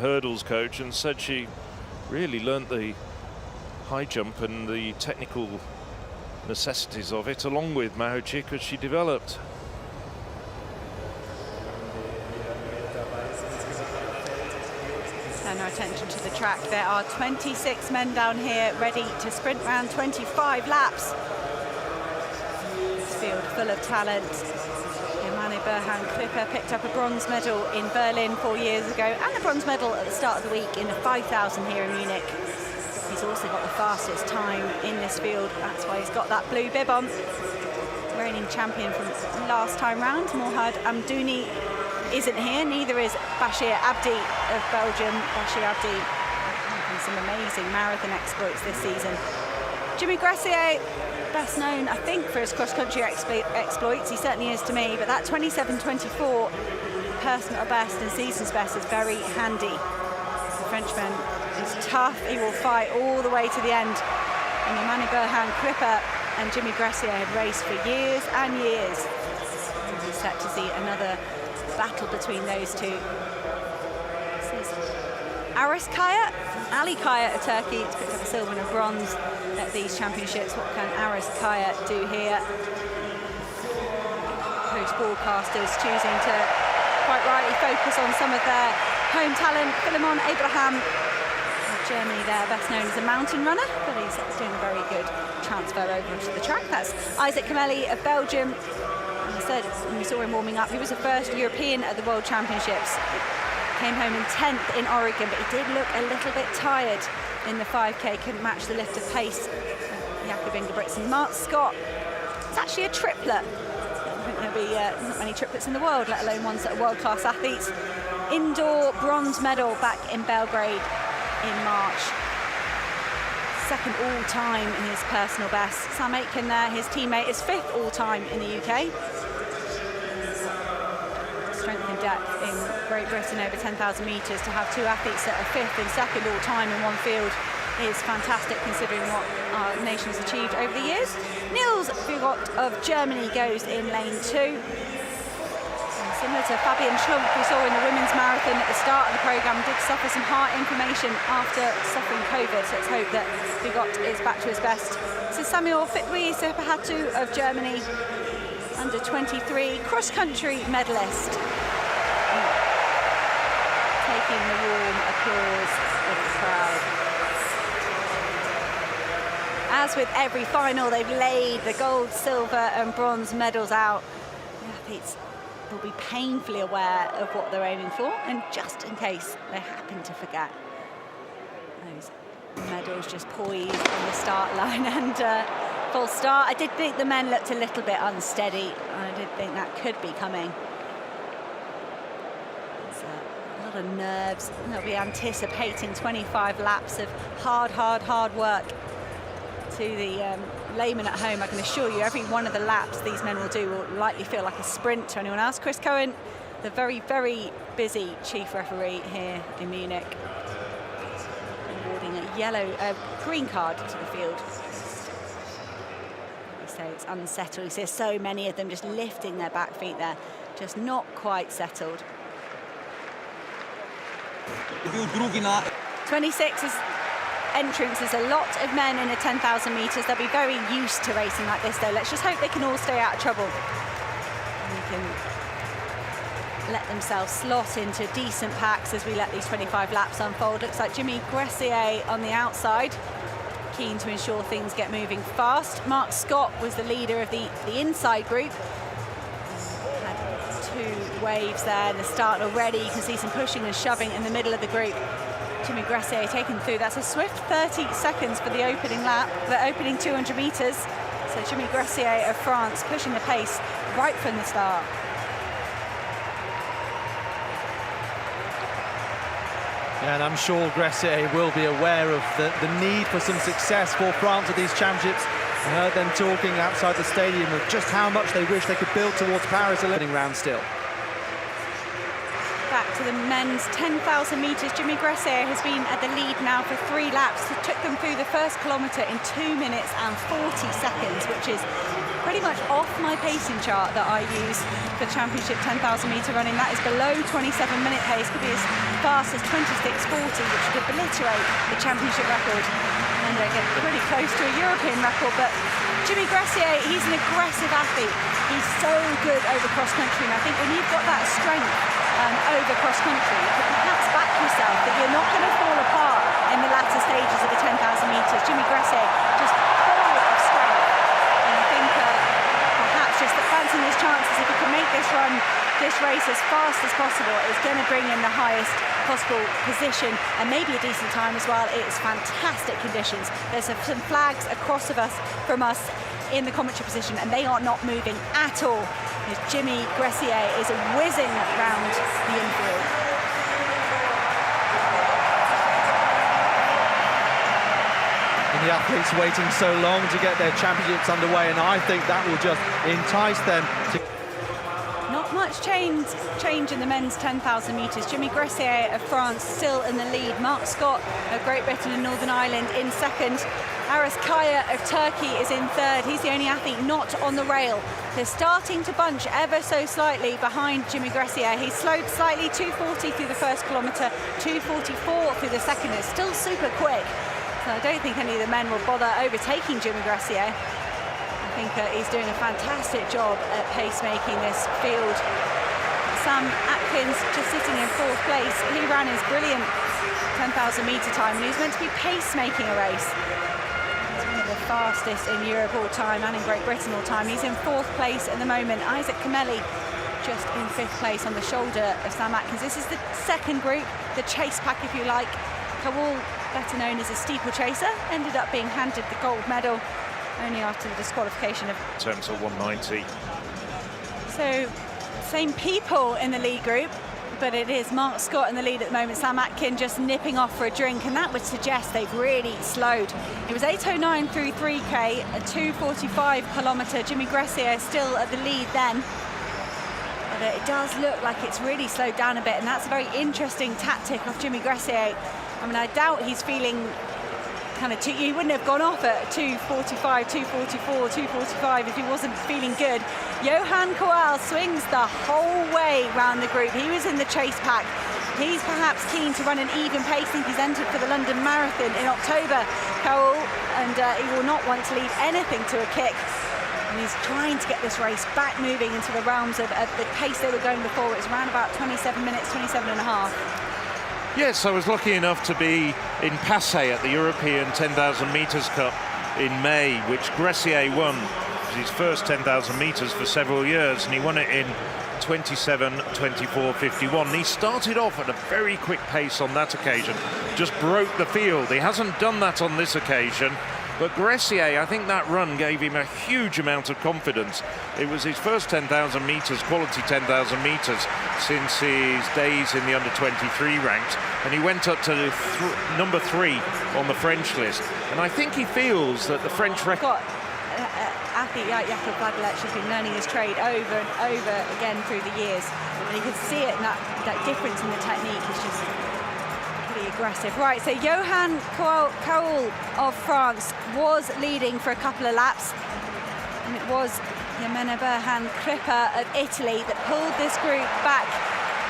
hurdles coach and said she really learnt the high jump and the technical necessities of it along with Mahochik as she developed. Turn our attention to the track. There are 26 men down here ready to sprint around 25 laps. This field full of talent. Yemaneberhan Crippa picked up a bronze medal in Berlin 4 years ago and a bronze medal at the start of the week in the 5,000 here in Munich. He's also got the fastest time in this field. That's why he's got that blue bib on. Reigning champion from last time round, Morhad Amdouni, isn't here. Neither is Bashir Abdi of Belgium. Bashir Abdi having some amazing marathon exploits this season. Jimmy Gressier, best known, I think, for his cross-country exploits. He certainly is to me, but that 27:24 personal best and season's best is very handy. The Frenchman is tough. He will fight all the way to the end. And Yemaneberhan Crippa and Jimmy Gressier have raced for years and years. We're set to see another battle between those two. This is Aris Kaya, Ali Kaya of Turkey. He's picked up a silver and a bronze at these championships. What can Aris Kaya do here? Host broadcasters choosing to quite rightly focus on some of their home talent. Philemon Abraham of Germany there, best known as a mountain runner, but he's doing a very good transfer over to the track. That's Isaac Kameli of Belgium. And I said when we saw him warming up, he was the first European at the World Championships. Came home in 10th in Oregon, but he did look a little bit tired in the 5K, couldn't match the lift of pace. Jakob Ingebrigtsen. Mark Scott, it's actually a triplet. I think there'll be not many triplets in the world, let alone ones that are world-class athletes. Indoor bronze medal back in Belgrade in March. Second all-time in his personal best. Sam Aitken there, his teammate, is 5th all-time in the UK. Strength and depth in Great Britain over 10,000 metres. To have two athletes that are 5th and 2nd all-time in one field is fantastic, considering what our nation has achieved over the years. Niels Bugot of Germany goes in lane 2. Similar to Fabian Schlumpf, we saw in the women's marathon at the start of the programme, did suffer some heart inflammation after suffering COVID, so let's hope that Bugot is back to his best. This is Samuel Fitwi Sepahatu of Germany, under 23 cross-country medalist. Taking the warm applause of the crowd. As with every final, they've laid the gold, silver and bronze medals out. The athletes will be painfully aware of what they're aiming for, and just in case they happen to forget, those medals just poised on the start line and full start. I did think the men looked a little bit unsteady. I did think that could be coming. There's a lot of nerves. They'll be anticipating 25 laps of hard work. To the layman at home, I can assure you every one of the laps these men will do will likely feel like a sprint to anyone else. Chris Cohen, the very, very busy chief referee here in Munich, awarding a green card to the field. So it's unsettled. You see so many of them just lifting their back feet there, just not quite settled. 26 is entrance is a lot of men in a 10,000 metres. They'll be very used to racing like this, though. Let's just hope they can all stay out of trouble. And they can let themselves slot into decent packs as we let these 25 laps unfold. Looks like Jimmy Gressier on the outside, keen to ensure things get moving fast. Mark Scott was the leader of the inside group. Had 2 waves there in the start already. You can see some pushing and shoving in the middle of the group. Jimmy Gressier taken through. That's a swift 30 seconds for the opening lap, the opening 200 metres. So Jimmy Gressier of France pushing the pace right from the start. Yeah, and I'm sure Gressier will be aware of the need for some success for France at these championships. I heard them talking outside the stadium of just how much they wish they could build towards Paris. Opening round still. Back to the men's 10,000 metres. Jimmy Gressier has been at the lead now for 3 laps. He took them through the first kilometre in 2 minutes and 40 seconds, which is pretty much off my pacing chart that I use for championship 10,000 metre running. That is below 27-minute pace, could be as fast as 26:40, which would obliterate the championship record and get pretty close to a European record. But Jimmy Gressier, he's an aggressive athlete. He's so good over cross-country, and I think when you've got that strength over cross-country, you can perhaps back yourself that you're not going to fall apart in the latter stages of the 10,000 metres. Jimmy Gressier just full of strength, and I think perhaps just fancying his chances, if he can make this run, this race as fast as possible, is going to bring in the highest possible position and maybe a decent time as well. It's fantastic conditions. There's some flags across from us in the commentary position, and they are not moving at all. As Jimmy Gressier is whizzing round the infield. And the athletes waiting so long to get their championships underway, and I think that will just entice them to... Not much change in the men's 10,000 metres. Jimmy Gressier of France still in the lead. Mark Scott of Great Britain and Northern Ireland in second. Aras Kaya of Turkey is in third. He's the only athlete not on the rail. They're starting to bunch ever so slightly behind Jimmy Gressier. He slowed slightly, 2:40 through the first kilometre, 2:44 through the second. It's still super quick. So I don't think any of the men will bother overtaking Jimmy Gressier. I think he's doing a fantastic job at pacemaking this field. Sam Atkins just sitting in fourth place. He ran his brilliant 10,000 metre time, and he's meant to be pacemaking a race. He's one of the fastest in Europe all time and in Great Britain all time. He's in fourth place at the moment. Isaac Kameli just in fifth place on the shoulder of Sam Atkins. This is the second group, the chase pack if you like. Kawal, better known as a steeplechaser, ended up being handed the gold medal only after the disqualification of... In terms of 190. So, same people in the lead group, but it is Mark Scott in the lead at the moment. Sam Atkins just nipping off for a drink, and that would suggest they've really slowed. It was 8:09 through 3K, a 2:45 kilometre. Jimmy Gressier still at the lead then. But it does look like it's really slowed down a bit, and that's a very interesting tactic of Jimmy Gressier. I mean, I doubt he's feeling he wouldn't have gone off at 2:45, 2:44, 2:45 if he wasn't feeling good. Johan Kowal swings the whole way round the group. He was in the chase pack. He's perhaps keen to run an even pace. I think he's entered for the London Marathon in October, Kowal, and he will not want to leave anything to a kick. And he's trying to get this race back moving into the realms of the pace they were going before. It was around about 27 minutes, 27 and a half. Yes, I was lucky enough to be in Passy at the European 10,000 metres Cup in May, which Gressier won. It was his first 10,000 metres for several years, and he won it in 27:24:51. He started off at a very quick pace on that occasion, just broke the field. He hasn't done that on this occasion, but Gressier, I think that run gave him a huge amount of confidence. It was his first 10,000 metres, quality 10,000 metres, since his days in the under-23 ranks, and he went up to number 3 on the French list. And I think he feels that the French record... Athlete like Jakob Badalec has been learning his trade over and over again through the years, and you can see it, and that difference in the technique is just pretty aggressive. Right, so Johan Kowal of France was leading for a couple of laps, and it was Yemaneberhan Crippa of Italy that pulled this group back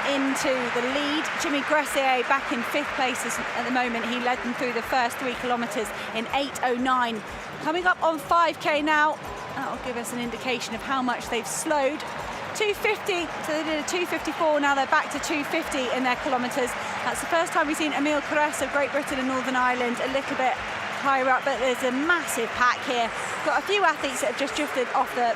into the lead. Jimmy Gressier back in fifth place at the moment. He led them through the first 3 kilometres in 8:09. Coming up on 5K now, that'll give us an indication of how much they've slowed. 2:50, so they did a 2:54, now they're back to 2:50 in their kilometres. That's the first time we've seen Emile Caresse of Great Britain and Northern Ireland a little bit higher up, but there's a massive pack here. Got a few athletes that have just drifted off the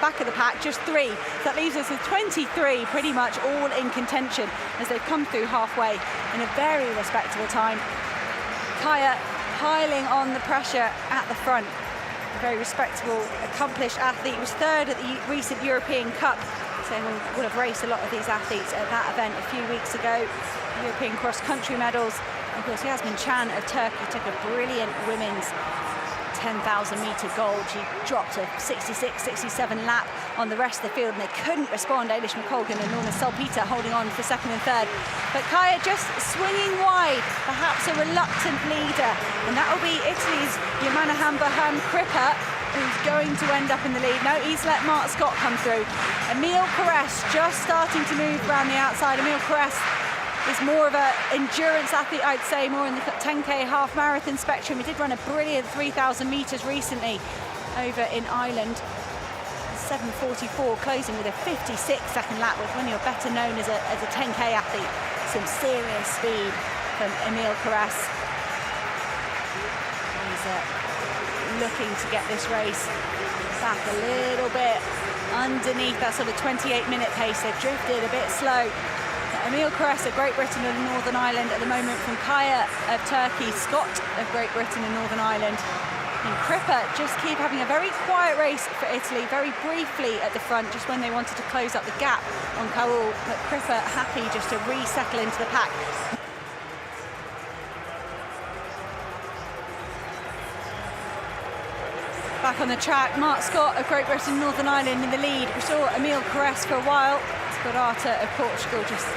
back of the pack, just 3. So that leaves us with 23 pretty much all in contention as they've come through halfway in a very respectable time. Kaya piling on the pressure at the front. A very respectable, accomplished athlete. He was third at the recent European Cup, so we would have raced a lot of these athletes at that event a few weeks ago. European cross-country medals. Of course, Yasmin Chan of Turkey took a brilliant women's 10,000 metre gold. She dropped a 66-67 lap on the rest of the field, and they couldn't respond. Eilish McColgan and Norma Salpeter holding on for second and third. But Kaya just swinging wide, perhaps a reluctant leader. And that will be Italy's Yemaneberhan Crippa. who's going to end up in the lead. No, he's let Mark Scott come through. Emile Caresse just starting to move around the outside. Emile Caresse is more of an endurance athlete, I'd say, more in the 10K half marathon spectrum. He did run a brilliant 3,000 metres recently over in Ireland. 7:44, closing with a 56-second lap, with when you're better known as a 10K athlete. Some serious speed from Emile Caresse. He's looking to get this race back a little bit underneath that sort of 28-minute pace. They've drifted a bit slow. Emile Caresse of Great Britain and Northern Ireland at the moment, from Kaya of Turkey, Scott of Great Britain and Northern Ireland. And Crippa just keep having a very quiet race for Italy, very briefly at the front, just when they wanted to close up the gap on Kaul, but Crippa happy just to resettle into the pack. Back on the track, Mark Scott of Great Britain and Northern Ireland in the lead. We saw Emile Caresse for a while. Sperata of Portugal just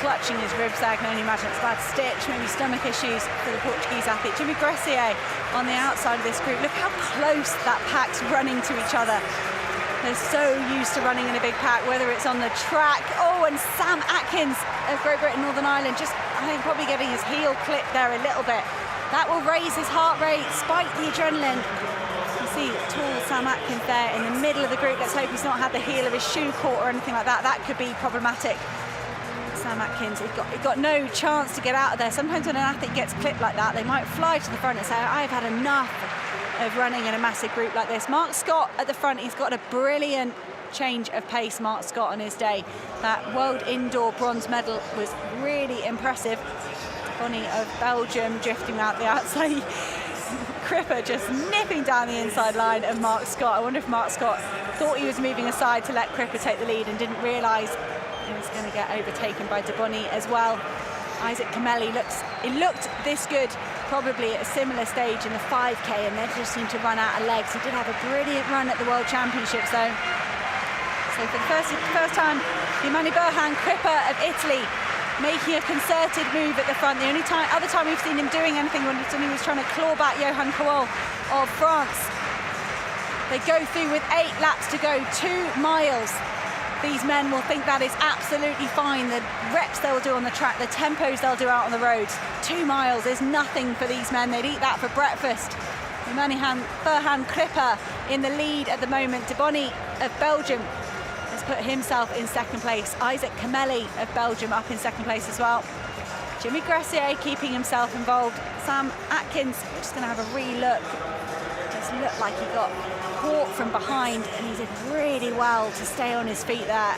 clutching his ribs there. I can only imagine it's a bad stitch, maybe stomach issues for the Portuguese athlete. Jimmy Gressier on the outside of this group. Look how close that pack's running to each other. They're so used to running in a big pack, whether it's on the track. Oh, and Sam Atkins of Great Britain, Northern Ireland, just, I think, probably getting his heel clipped there a little bit. That will raise his heart rate, spike the adrenaline. You see tall Sam Atkins there in the middle of the group. Let's hope he's not had the heel of his shoe caught or anything like that. That could be problematic. Sam Atkins, he got no chance to get out of there. Sometimes when an athlete gets clipped like that, they might fly to the front and say, I've had enough of running in a massive group like this. Mark Scott at the front, he's got a brilliant change of pace, Mark Scott, on his day. That World Indoor bronze medal was really impressive. Bonnie of Belgium drifting out the outside. Crippa just nipping down the inside line of Mark Scott. I wonder if Mark Scott thought he was moving aside to let Crippa take the lead and didn't realise he was going to get overtaken by De Bonnie as well. Isaac Camelli looked this good probably at a similar stage in the 5K, and they just seemed to run out of legs. He did have a brilliant run at the World Championships though. So for the first time, Yemaneberhan Crippa of Italy making a concerted move at the front. The only other time we've seen him doing anything when he was trying to claw back Johan Kaul of France. They go through with 8 laps to go, 2 miles. These men will think that is absolutely fine. The reps they'll do on the track, the tempos they'll do out on the roads. 2 miles is nothing for these men. They'd eat that for breakfast. Yemaneberhan Crippa in the lead at the moment. De Bonnie of Belgium has put himself in second place. Isaac Camelli of Belgium up in second place as well. Jimmy Gressier keeping himself involved. Sam Atkins, we're just going to have a re-look. Just looked like he got caught from behind, and he did really well to stay on his feet there.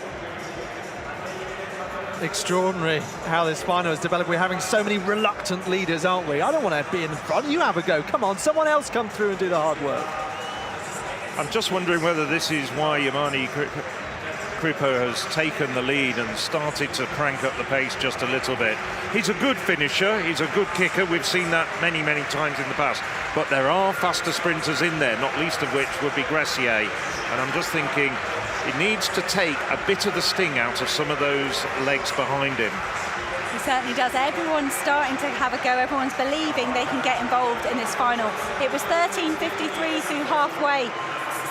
Extraordinary how this final has developed. We're having so many reluctant leaders, aren't we? I don't want to be in front. You have a go. Come on, someone else come through and do the hard work. I'm just wondering whether this is why Yemaneberhan Crippa has taken the lead and started to crank up the pace just a little bit. He's a good finisher, he's a good kicker. We've seen that many, many times in the past. But there are faster sprinters in there, not least of which would be Gressier. And I'm just thinking, it needs to take a bit of the sting out of some of those legs behind him. He certainly does. Everyone's starting to have a go. Everyone's believing they can get involved in this final. It was 13:53 through halfway.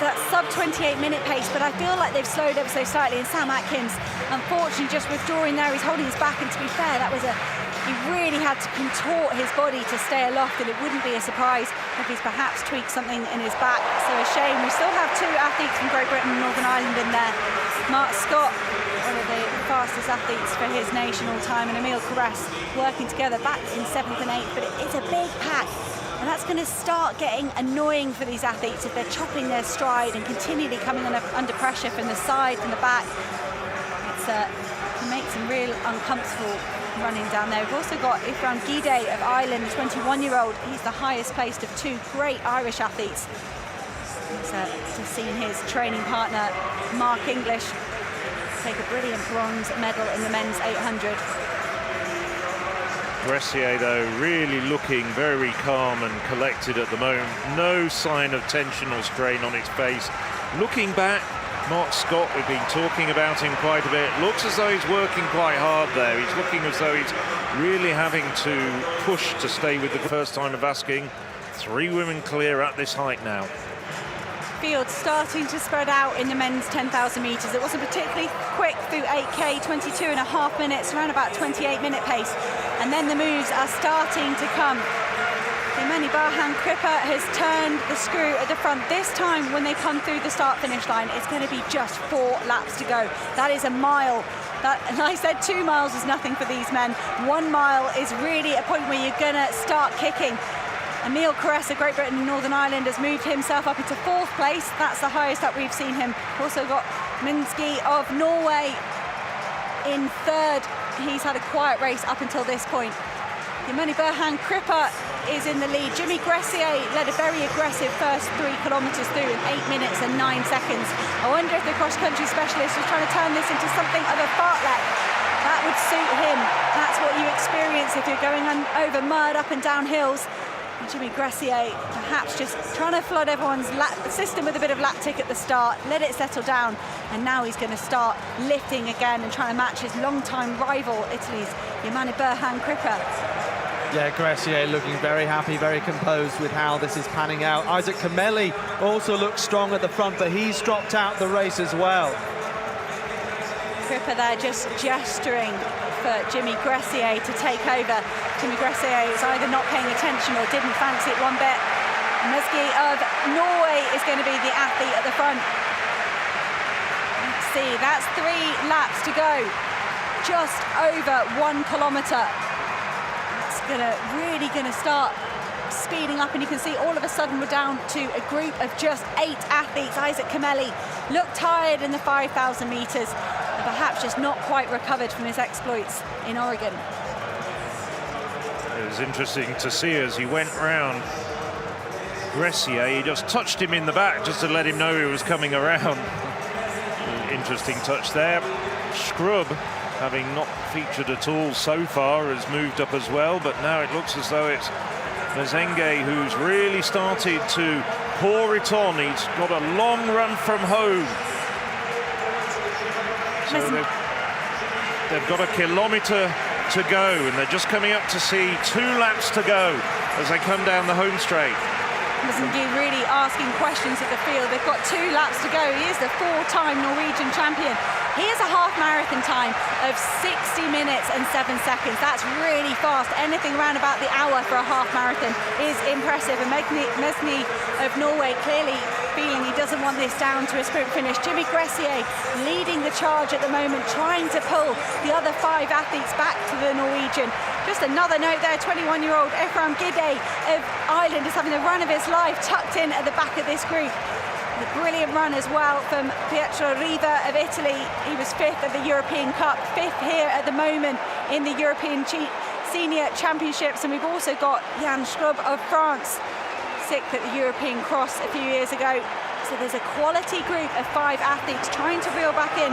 So that's sub 28-minute pace, but I feel like they've slowed ever so slightly. And Sam Atkins, unfortunately, just withdrawing there. He's holding his back, and to be fair, he really had to contort his body to stay aloft, and it wouldn't be a surprise if he's perhaps tweaked something in his back. So a shame. We still have 2 athletes from Great Britain and Northern Ireland in there. Mark Scott, one of the fastest athletes for his nation all time, and Emile Caresse working together back in 7th and 8th, but it's a big pack. And that's going to start getting annoying for these athletes if they're chopping their stride and continually coming under pressure from the side, from the back. It can make some real uncomfortable running down there. We've also got Ifram Gide of Ireland, 21-year-old. He's the highest placed of 2 great Irish athletes. He's just seen his training partner, Mark English, take a brilliant bronze medal in the men's 800. Gressier, though, really looking very calm and collected at the moment. No sign of tension or strain on his face. Looking back, Mark Scott, we've been talking about him quite a bit. Looks as though he's working quite hard there. He's looking as though he's really having to push to stay with the first time of asking. 3 women clear at this height now. field starting to spread out in the men's 10,000 metres. It wasn't particularly quick through 8K, 22.5 minutes, around about 28-minute pace. And then the moves are starting to come. Yemaneberhan Crippa has turned the screw at the front. This time, when they come through the start-finish line, it's going to be just 4 laps to go. That is a mile. And I said 2 miles is nothing for these men. 1 mile is really a point where you're going to start kicking. Emil Caressa, Great Britain and Northern Ireland, has moved himself up into 4th place. That's the highest that we've seen him. Also got Minski of Norway in 3rd. He's had a quiet race up until this point. Yemaneberhan Crippa is in the lead. Jimmy Gressier led a very aggressive first 3 kilometres through in 8 minutes and 9 seconds. I wonder if the cross-country specialist was trying to turn this into something of a fartlek. That would suit him. That's what you experience if you're going over mud, up and down hills. And Jimmy Gressier perhaps just trying to flood everyone's system with a bit of lactic at the start, let it settle down, and now he's going to start lifting again and trying to match his long-time rival, Italy's Yemaneberhan Crippa. Yeah, Gressier looking very happy, very composed with how this is panning out. Isaac Kameli also looks strong at the front, but he's dropped out the race as well. Crippa there just gesturing for Jimmy Gressier to take over. Jimmy Gressier is either not paying attention or didn't fancy it one bit. Minski of Norway is going to be the athlete at the front. Let's see, that's 3 laps to go. Just over 1 kilometre. Really going to start speeding up, and you can see all of a sudden we're down to a group of just 8 athletes. Isaac Kameli looked tired in the 5,000 metres and perhaps just not quite recovered from his exploits in Oregon. It was interesting to see as he went round Gressier, he just touched him in the back just to let him know he was coming around. Interesting touch there. Scrub, having not featured at all so far, has moved up as well, but now it looks as though it's Mezenge who's really started to pour it on. He's got a long run from home. So they've got a kilometre to go, and they're just coming up to see 2 laps to go as they come down the home straight. Mezenge really asking questions of the field. They've got 2 laps to go. He is the 4-time Norwegian champion. He has a half marathon time of 60 minutes and 7 seconds. That's really fast. Anything around about the hour for a half marathon is impressive. And Mesny of Norway clearly feeling he doesn't want this down to a sprint finish. Jimmy Gressier leading the charge at the moment, trying to pull the other 5 athletes back to the Norwegian. Just another note there, 21-year-old Ephraim Gide of Ireland is having the run of his life, tucked in at the back of this group. A brilliant run as well from Pietro Riva of Italy. He was 5th at the European Cup, 5th here at the moment in the European Senior Championships. And we've also got Jan Schrub of France, 6th at the European Cross a few years ago. So there's a quality group of 5 athletes trying to reel back in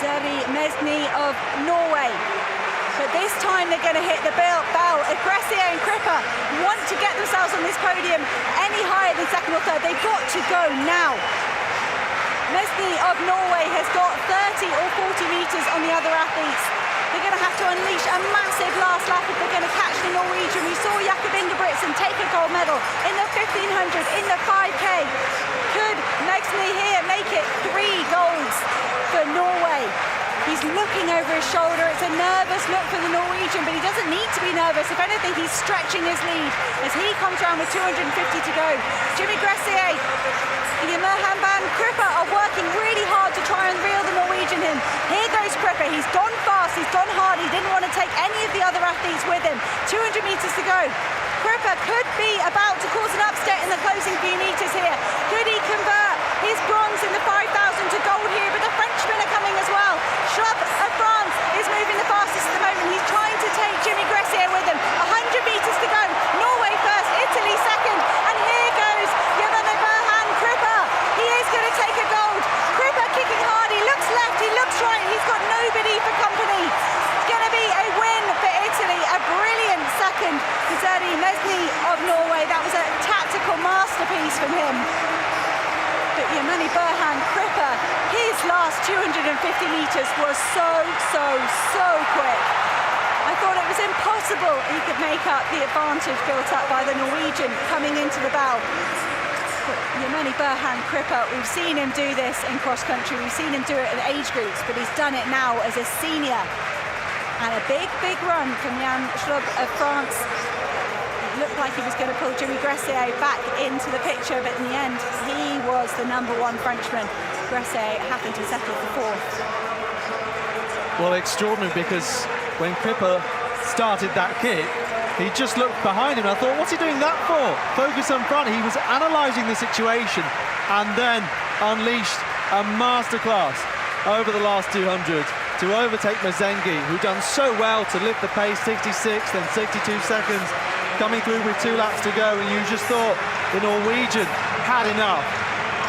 Zeri Mesny of Norway. But this time they're going to hit the bell. Gressier and Crippa want to get themselves on this podium any higher than 2nd or 3rd. They've got to go now. Mesny of Norway has got 30 or 40 metres on the other athletes. They're going to have to unleash a massive last lap if they're going to catch the Norwegian. We saw Jakob Ingebrigtsen take a gold medal in the 1500, in the 5K. Could Mesny here make it 3 golds for Norway? He's looking over his shoulder. It's a nervous look for the Norwegian, but he doesn't need to be nervous. If anything, he's stretching his lead as he comes around with 250 to go. Jimmy Gressier and Yemaneberhan Crippa are working really hard to try and reel the Norwegian in. Here goes Crippa. He's gone fast, he's gone hard. He didn't want to take any of the other athletes with him. 200 metres to go. Crippa could be about to cause an upset in the closing few metres here. Could he convert his bronze in the 5,000 to gold here? But the Frenchmen are coming as well. Schrub of France is moving the fastest at the moment. He's trying to take Jimmy Gressier with him. 100 metres to go. Norway first, Italy second. And here goes Yemaneberhan Crippa. He is going to take a gold. Crippa kicking hard. He looks left, he looks right. He's got nobody for company. It's going to be a win for Italy. A brilliant second for Zeri Mesny of Norway. That was a tactical masterpiece from him. But Yemaneberhan Crippa, his last 250 metres was so quick. I thought it was impossible he could make up the advantage built up by the Norwegian coming into the bell. Yemaneberhan Crippa, we've seen him do this in cross-country, we've seen him do it in age groups, but he's done it now as a senior. And a big, big run from Jan Schlub of France. It looked like he was going to pull Jimmy Gressier back into the picture, but in the end, he was the #1 Frenchman. Gressier happened to settle for 4th. Well, extraordinary, because when Crippa started that kick, he just looked behind him. I thought, what's he doing that for? Focus on front. He was analysing the situation and then unleashed a masterclass over the last 200 to overtake Mazengi, who done so well to lift the pace, 66, then 62 seconds, coming through with 2 laps to go, and you just thought the Norwegian had enough.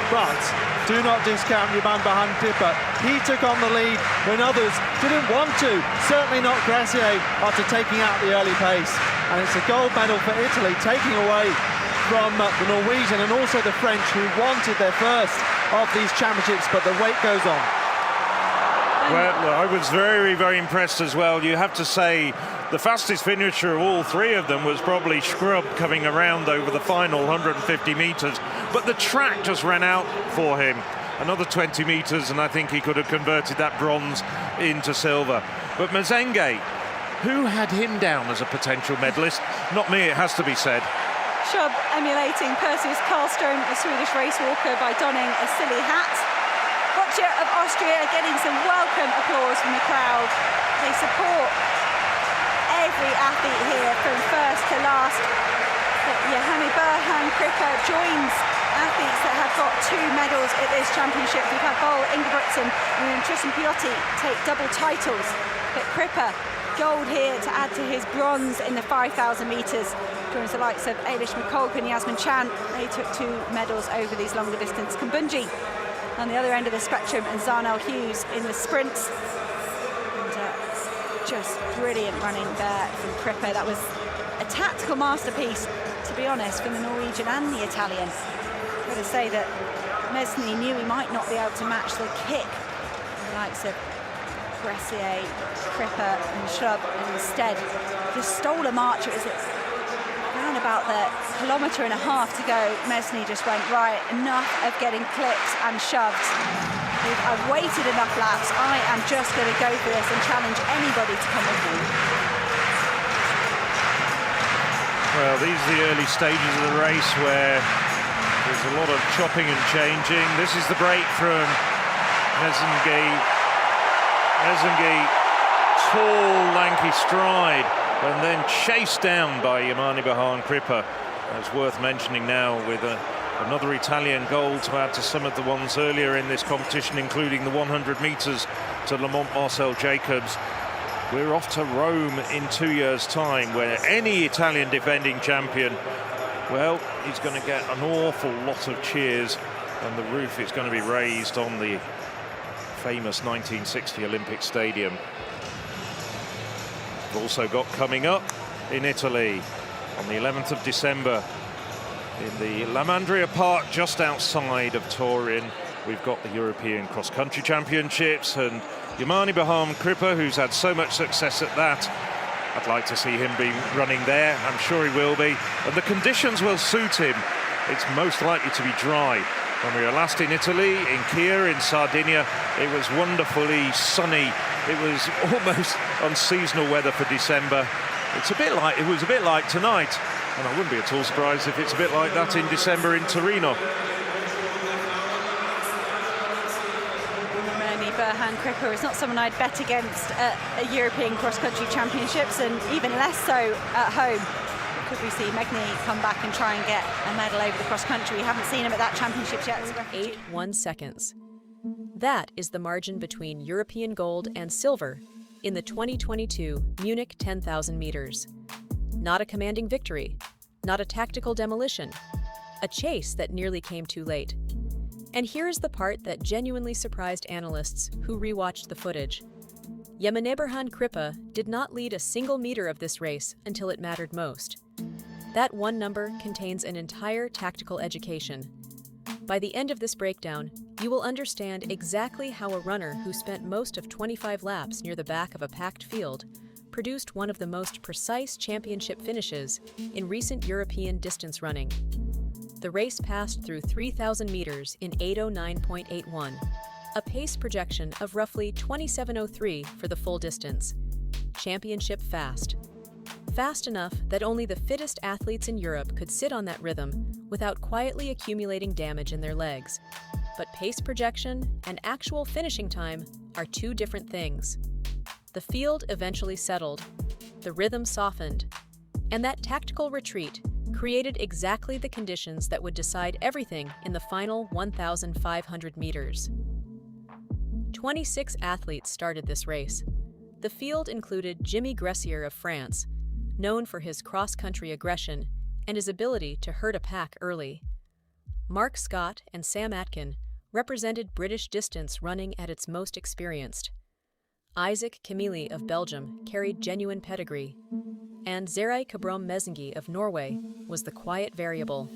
But do not discount Yemaneberhan Crippa. He took on the lead when others didn't want to, certainly not Gressier after taking out the early pace. And it's a gold medal for Italy, taking away from the Norwegian and also the French, who wanted their first of these championships, but the wait goes on. Well, I was very, very impressed as well. You have to say the fastest finisher of all 3 of them was probably Schrub, coming around over the final 150 metres. But the track just ran out for him. Another 20 metres, and I think he could have converted that bronze into silver. But Mazengi, who had him down as a potential medalist? Not me, it has to be said. Schrub emulating Perseus Karlström, the Swedish race walker, by donning a silly hat. Boccia of Austria getting some welcome applause from the crowd. They support every athlete here from first to last. But Yemaneberhan Crippa joins athletes that have got 2 medals at this championship. We've had Boel Ingebrigtsen and Tristan Piotti take double titles. But Crippa, gold here to add to his bronze in the 5,000 metres. Joins the likes of Eilish McCulloch and Yasmin Chan. They took 2 medals over these longer distance. Kumbunji on the other end of the spectrum, and Zarnell Hughes in the sprints. And just brilliant running there from Crippa. That was a tactical masterpiece, to be honest, from the Norwegian and the Italian. I've got to say that Mesny knew he might not be able to match the kick the likes of Gressier, Crippa and Schlub, and instead just stole a march. It was around about the 1.5 kilometers to go. Mesny just went, right, enough of getting clipped and shoved. I've waited enough laps. I am just going to go for this and challenge anybody to come with me. Well, these are the early stages of the race where there's a lot of chopping and changing. This is the break from Mesny. Tall, lanky stride, and then chased down by Yemaneberhan Crippa. That's worth mentioning now, with another Italian gold to add to some of the ones earlier in this competition, including the 100 metres to Le Mans Marcel Jacobs. We're off to Rome in 2 years' time, where any Italian defending champion, well, he's going to get an awful lot of cheers, and the roof is going to be raised on the famous 1960 Olympic Stadium. We've also got coming up in Italy on the 11th of December in the La Mandria Park just outside of Turin. We've got the European Cross-Country Championships, and Yemaneberhan Crippa, who's had so much success at that, I'd like to see him be running there. I'm sure he will be, and the conditions will suit him. It's most likely to be dry. When we were last in Italy, in Chia, in Sardinia, it was wonderfully sunny. It was almost unseasonal weather for December. It was a bit like tonight, and I wouldn't be at all surprised if it's a bit like that in December in Torino. Yemaneberhan Crippa is not someone I'd bet against at a European cross-country championships, and even less so at home. Could we see Megni come back and try and get a medal over the cross-country? We haven't seen him at that championship yet. 8.1 seconds. That is the margin between European gold and silver in the 2022 Munich 10,000 meters. Not a commanding victory, not a tactical demolition, a chase that nearly came too late. And here's the part that genuinely surprised analysts who rewatched the footage. Yemaneberhan Crippa did not lead a single meter of this race until it mattered most. That one number contains an entire tactical education. By the end of this breakdown, you will understand exactly how a runner who spent most of 25 laps near the back of a packed field produced one of the most precise championship finishes in recent European distance running. The race passed through 3,000 meters in 8:09.81, a pace projection of roughly 27:03 for the full distance. Championship fast. Fast enough that only the fittest athletes in Europe could sit on that rhythm without quietly accumulating damage in their legs. But pace projection and actual finishing time are two different things. The field eventually settled, the rhythm softened, and that tactical retreat created exactly the conditions that would decide everything in the final 1,500 meters. 26 athletes started this race. The field included Jimmy Gressier of France, known for his cross-country aggression and his ability to herd a pack early. Mark Scott and Sam Atkin represented British distance running at its most experienced. Isaac Camille of Belgium carried genuine pedigree, and Zerai Kabrom-Mezengi of Norway was the quiet variable,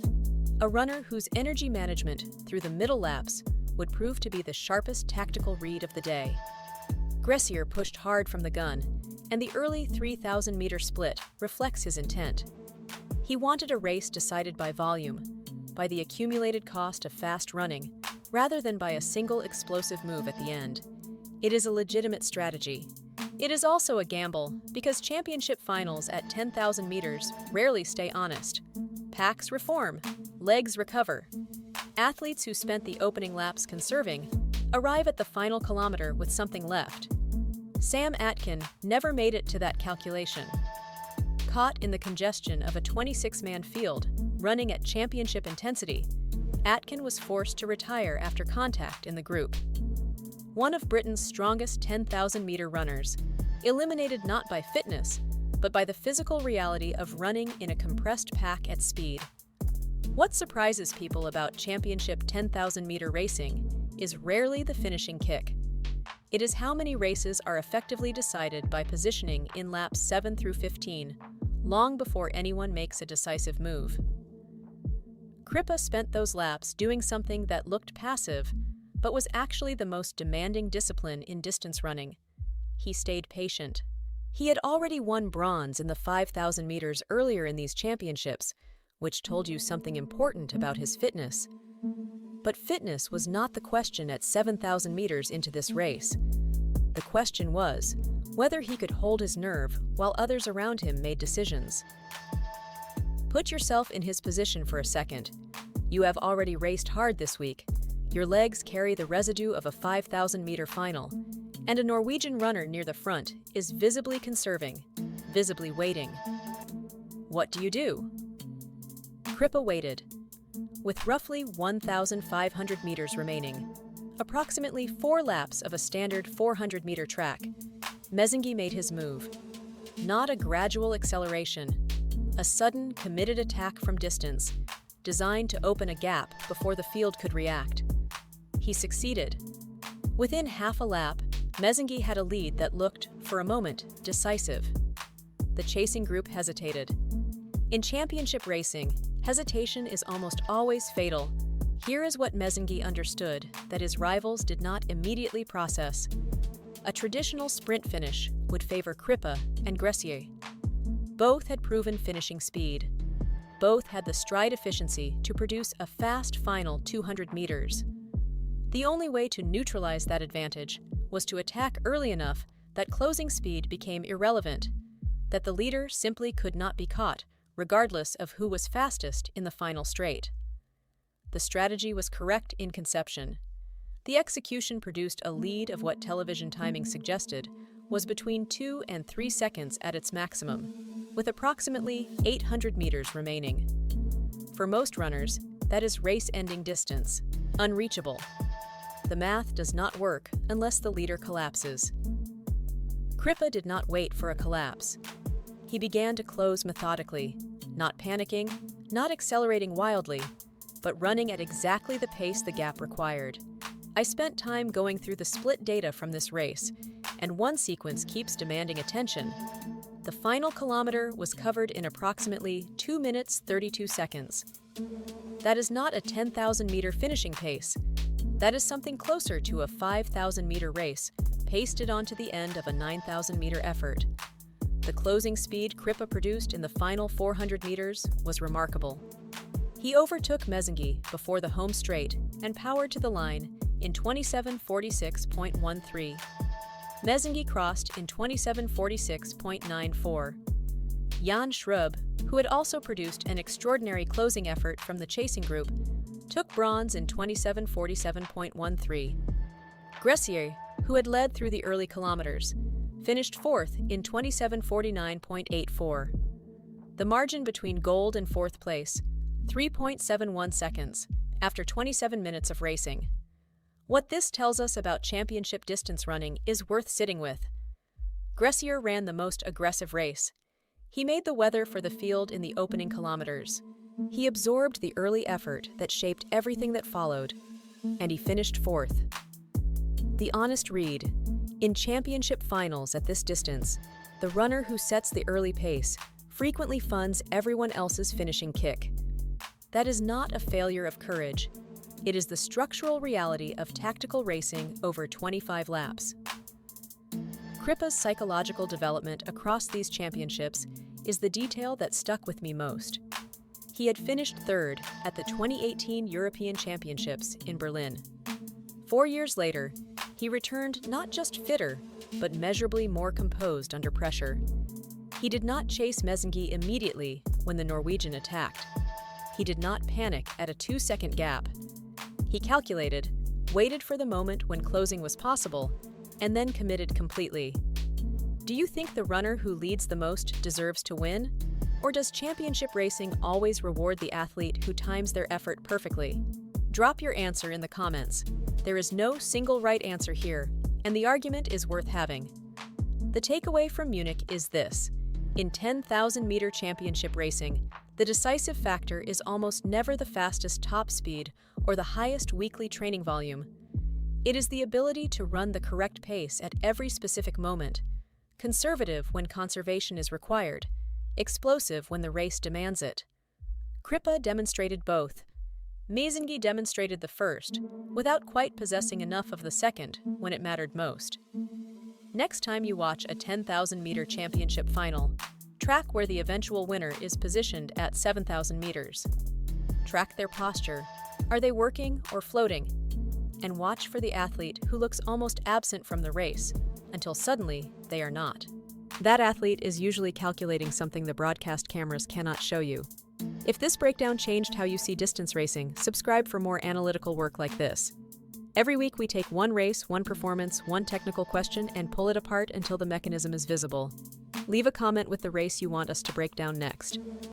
a runner whose energy management through the middle laps would prove to be the sharpest tactical read of the day. Gressier pushed hard from the gun, and the early 3,000-meter split reflects his intent. He wanted a race decided by volume, by the accumulated cost of fast running, rather than by a single explosive move at the end. It is a legitimate strategy. It is also a gamble, because championship finals at 10,000 meters rarely stay honest. Packs reform, legs recover. Athletes who spent the opening laps conserving arrive at the final kilometer with something left. Sam Atkin never made it to that calculation. Caught in the congestion of a 26-man field, running at championship intensity, Atkin was forced to retire after contact in the group. One of Britain's strongest 10,000-meter runners, eliminated not by fitness, but by the physical reality of running in a compressed pack at speed. What surprises people about championship 10,000-meter racing is rarely the finishing kick. It is how many races are effectively decided by positioning in laps 7 through 15, long before anyone makes a decisive move. Crippa spent those laps doing something that looked passive, but was actually the most demanding discipline in distance running. He stayed patient. He had already won bronze in the 5,000 meters earlier in these championships, which told you something important about his fitness. But fitness was not the question at 7,000 meters into this race. The question was whether he could hold his nerve while others around him made decisions. Put yourself in his position for a second. You have already raced hard this week. Your legs carry the residue of a 5,000-meter final, and a Norwegian runner near the front is visibly conserving, visibly waiting. What do? Crippa waited. With roughly 1,500 meters remaining, approximately 4 laps of a standard 400-meter track, Mezengi made his move. Not a gradual acceleration, a sudden, committed attack from distance, designed to open a gap before the field could react. He succeeded. Within half a lap, Mezengi had a lead that looked, for a moment, decisive. The chasing group hesitated. In championship racing, hesitation is almost always fatal. Here is what Mezengi understood that his rivals did not immediately process. A traditional sprint finish would favor Crippa and Gressier. Both had proven finishing speed. Both had the stride efficiency to produce a fast final 200 meters. The only way to neutralize that advantage was to attack early enough that closing speed became irrelevant, that the leader simply could not be caught, regardless of who was fastest in the final straight. The strategy was correct in conception. The execution produced a lead of what television timing suggested was between 2 and 3 seconds at its maximum, with approximately 800 meters remaining. For most runners, that is race-ending distance, unreachable. The math does not work unless the leader collapses. Crippa did not wait for a collapse. He began to close methodically, not panicking, not accelerating wildly, but running at exactly the pace the gap required. I spent time going through the split data from this race, and one sequence keeps demanding attention. The final kilometer was covered in approximately 2 minutes 32 seconds. That is not a 10,000-meter finishing pace. That is something closer to a 5,000-meter race, pasted onto the end of a 9,000-meter effort. The closing speed Crippa produced in the final 400 meters was remarkable. He overtook Mezengi before the home straight and powered to the line in 27:46.13. Mezengi crossed in 27:46.94. Jan Schrub, who had also produced an extraordinary closing effort from the chasing group, took bronze in 27:47.13. Gressier, who had led through the early kilometers, finished fourth in 27:49.84. The margin between gold and fourth place, 3.71 seconds, after 27 minutes of racing. What this tells us about championship distance running is worth sitting with. Gressier ran the most aggressive race. He made the weather for the field in the opening kilometers. He absorbed the early effort that shaped everything that followed, and he finished fourth. The honest read: in championship finals at this distance, the runner who sets the early pace frequently funds everyone else's finishing kick. That is not a failure of courage. It is the structural reality of tactical racing over 25 laps. Crippa's psychological development across these championships is the detail that stuck with me most. He had finished third at the 2018 European Championships in Berlin. 4 years later, he returned not just fitter, but measurably more composed under pressure. He did not chase Mezengi immediately when the Norwegian attacked. He did not panic at a 2-second gap. He calculated, waited for the moment when closing was possible, and then committed completely. Do you think the runner who leads the most deserves to win? Or does championship racing always reward the athlete who times their effort perfectly? Drop your answer in the comments. There is no single right answer here, and the argument is worth having. The takeaway from Munich is this: in 10,000-meter championship racing, the decisive factor is almost never the fastest top speed or the highest weekly training volume. It is the ability to run the correct pace at every specific moment, conservative when conservation is required, explosive when the race demands it. Crippa demonstrated both. Mezengi demonstrated the first, without quite possessing enough of the second when it mattered most. Next time you watch a 10,000-meter championship final, track where the eventual winner is positioned at 7,000 meters. Track their posture. Are they working or floating? And watch for the athlete who looks almost absent from the race, until suddenly they are not. That athlete is usually calculating something the broadcast cameras cannot show you. If this breakdown changed how you see distance racing, subscribe for more analytical work like this. Every week we take one race, one performance, one technical question, and pull it apart until the mechanism is visible. Leave a comment with the race you want us to break down next.